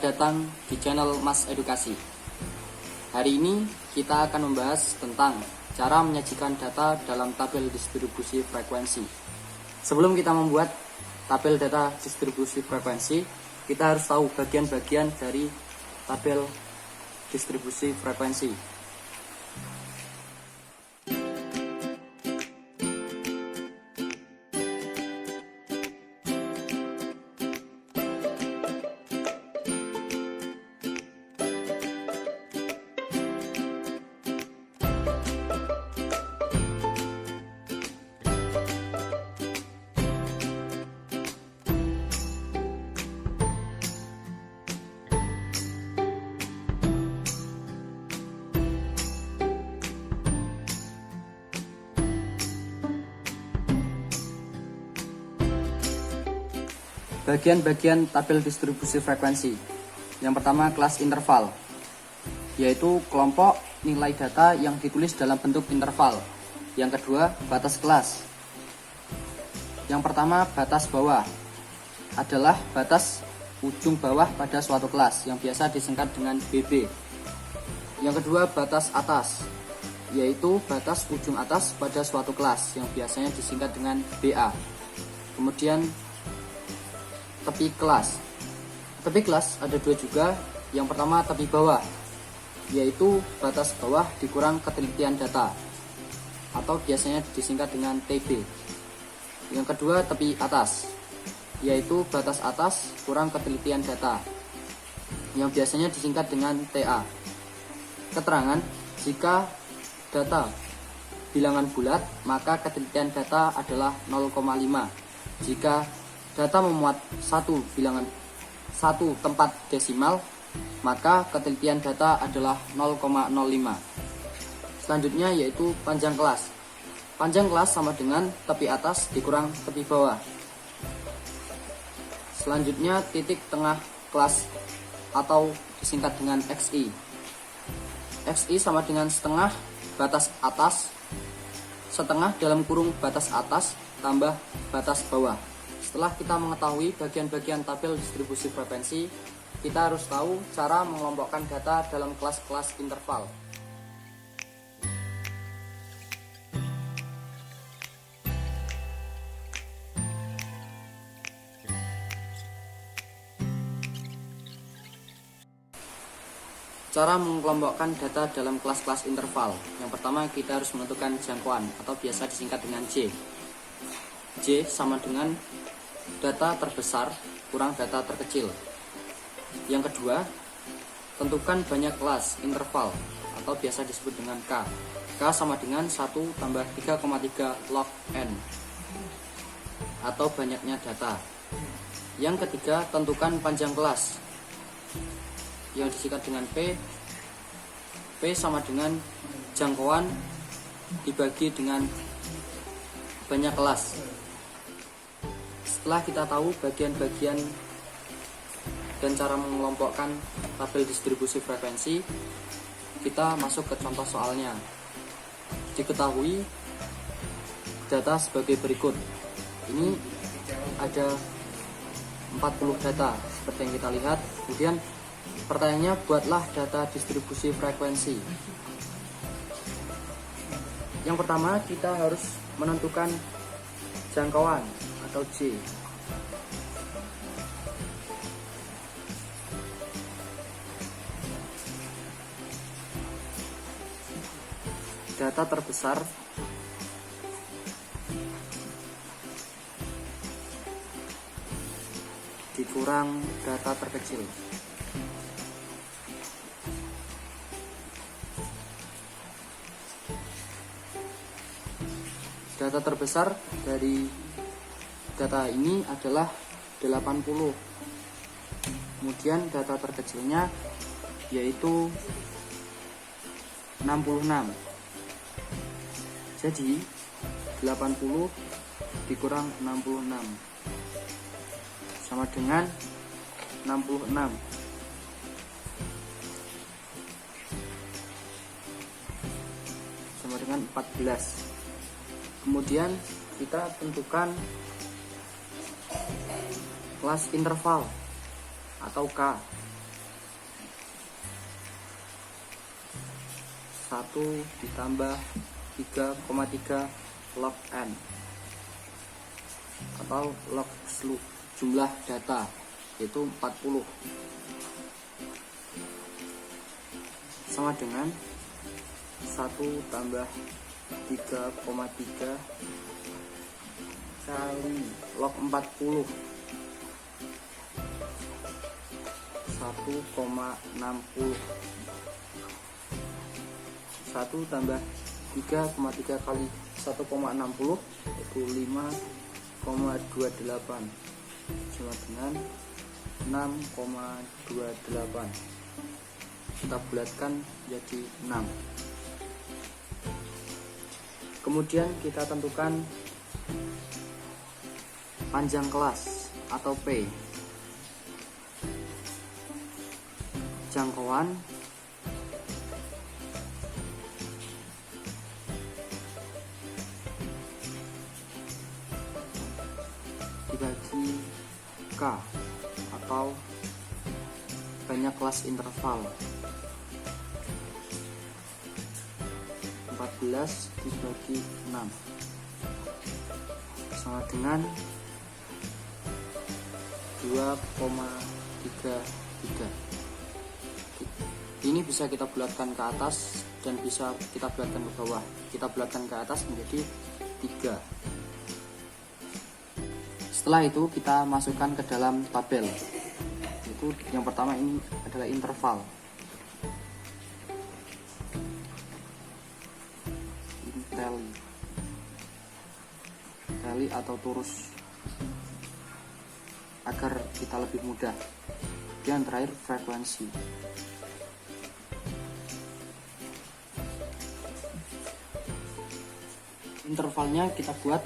datang di channel Mas Edukasi. Hari ini kita akan membahas tentang cara menyajikan data dalam tabel distribusi frekuensi. Sebelum kita membuat tabel data distribusi frekuensi, kita harus tahu bagian-bagian dari tabel distribusi frekuensi. Bagian-bagian tabel distribusi frekuensi. Yang pertama, kelas interval, yaitu kelompok nilai data yang ditulis dalam bentuk interval. Yang kedua, batas kelas. Yang pertama, batas bawah adalah batas ujung bawah pada suatu kelas yang biasa disingkat dengan BB. Yang kedua, batas atas, yaitu batas ujung atas pada suatu kelas yang biasanya disingkat dengan BA. Kemudian tepi kelas. Tepi kelas ada dua juga. Yang pertama, tepi bawah, yaitu batas bawah dikurang ketelitian data atau biasanya disingkat dengan TB. Yang kedua, tepi atas, yaitu batas atas kurang ketelitian data yang biasanya disingkat dengan TA. Keterangan: jika data bilangan bulat, maka ketelitian data adalah 0,5. Jika data memuat satu tempat desimal, maka ketelitian data adalah 0,05. Selanjutnya yaitu panjang kelas. Panjang kelas sama dengan tepi atas dikurang tepi bawah. Selanjutnya titik tengah kelas atau disingkat dengan XI. XI sama dengan setengah batas atas, setengah dalam kurung batas atas tambah batas bawah. Setelah kita mengetahui bagian-bagian tabel distribusi frekuensi, kita harus tahu cara mengelompokkan data dalam kelas-kelas interval. Cara mengelompokkan data dalam kelas-kelas interval. Yang pertama, kita harus menentukan jangkauan atau biasa disingkat dengan J. J sama dengan data terbesar kurang data terkecil. Yang kedua, tentukan banyak kelas interval atau biasa disebut dengan K. K sama dengan 1 tambah 3,3 log N atau banyaknya data. Yang ketiga, tentukan panjang kelas yang disingkat dengan P. P sama dengan jangkauan dibagi dengan banyak kelas. Setelah kita tahu bagian-bagian dan cara mengelompokkan tabel distribusi frekuensi, kita masuk ke contoh soalnya. Diketahui data sebagai berikut. Ini ada 40 data seperti yang kita lihat. Kemudian pertanyaannya, buatlah data distribusi frekuensi. Yang pertama, kita harus menentukan jangkauan atau J. Data terbesar dikurang data terkecil. Data terbesar dari data ini adalah 80. Kemudian data terkecilnya yaitu 66. Jadi 80 dikurang 66 sama dengan 66. Sama dengan 14. Kemudian kita tentukan kelas interval atau K. 1 ditambah 3,3 log n atau log jumlah data, yaitu 40, sama dengan 1 tambah 3,3 kali log 40, 1,60. 1 tambah 3,3 kali 1,60 yaitu 5,28, sama dengan 6,28. Kita bulatkan jadi 6. Kemudian kita tentukan panjang kelas atau P. Jangkauan dibagi K atau banyak kelas interval. 14 dibagi 6 sama dengan 2,33. Ini bisa kita bulatkan ke atas dan bisa kita bulatkan ke bawah. Kita bulatkan ke atas menjadi 3. Setelah itu kita masukkan ke dalam tabel. Itu yang pertama, ini adalah interval. Tally atau turus agar kita lebih mudah. Dan terakhir frekuensi. Intervalnya kita buat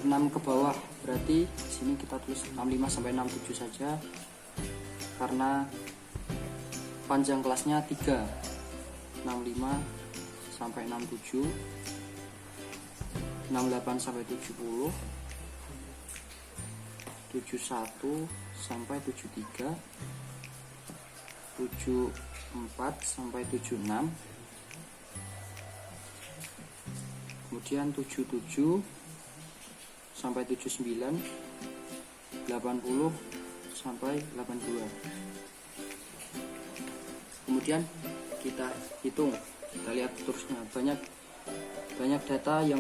6 ke bawah, berarti di sini kita tulis 65 sampai 67 saja karena panjang kelasnya 3. 65 sampai 67, 68 sampai 70, 71 sampai 73, 74 sampai 76, kemudian 77 sampai 79, 80 sampai 82. Kemudian kita hitung, kita lihat terusnya, banyak data yang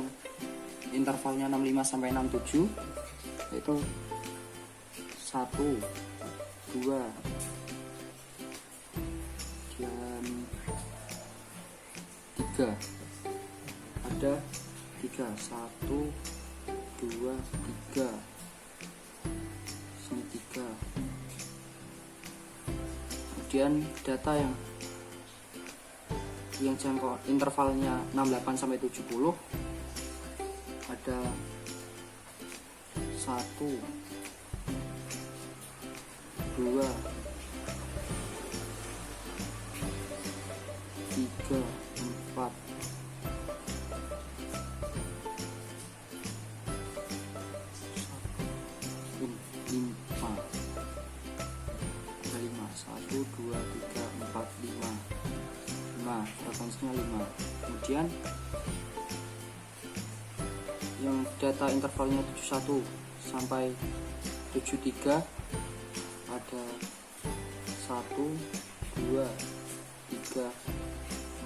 intervalnya 65 sampai 67, yaitu 1, 2, dan 3. Ada 3, 1, 2, 3, sini 3. Kemudian data yang jangkau intervalnya 68 sampai 70 ada 1, 2, 3, 4, 5. Ada 5, 1, 2, 3, 4, 5. 5, frekuensinya 5. Kemudian yang data intervalnya 71 sampai 73 ada 1, 2, 3,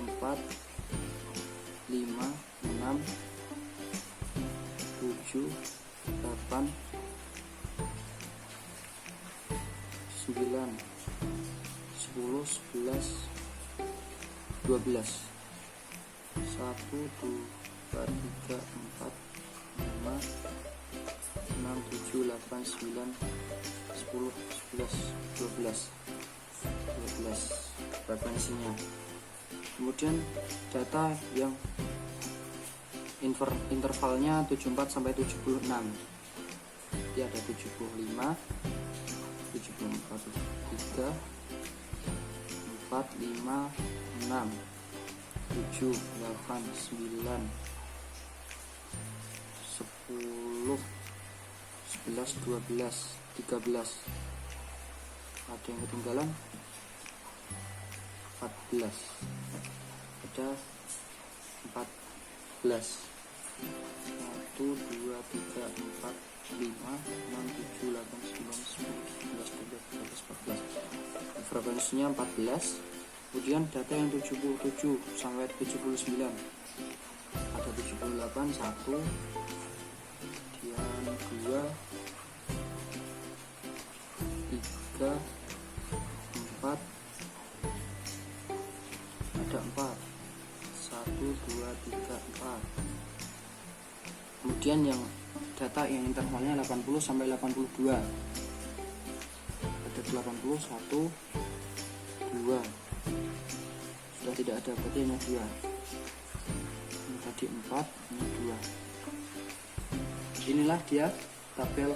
4, 5, 6, 7, 8, 9, 10, 11, 12. 1, 2, 3, 4, 5, 6, 7, 8, 9, 10, 11, 12 frekuensinya. Kemudian data yang intervalnya 74 sampai 76. Jadi ada 75, 74, 3, 4, 5, 6, 7, 8, 9, 10, 11, 12, 13. Ada yang ketinggalan? 14. ada 14. 1 2 3 4 5 6 7 8 9 10 11 12 13 14. Frekuensinya 14. Kemudian data yang 77 sampai 79 ada 78, 1, kemudian 2, 3, 4, ada 4, 1, 2, 3, 4. Kemudian yang data yang intervalnya 80 sampai 82 ada 80, 1, 2, sudah tidak ada, berarti hanya 2. Ini tadi 4, ini 2. Inilah dia tabel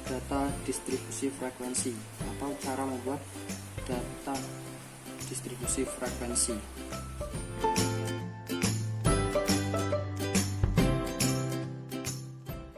data distribusi frekuensi atau cara membuat data distribusi frekuensi.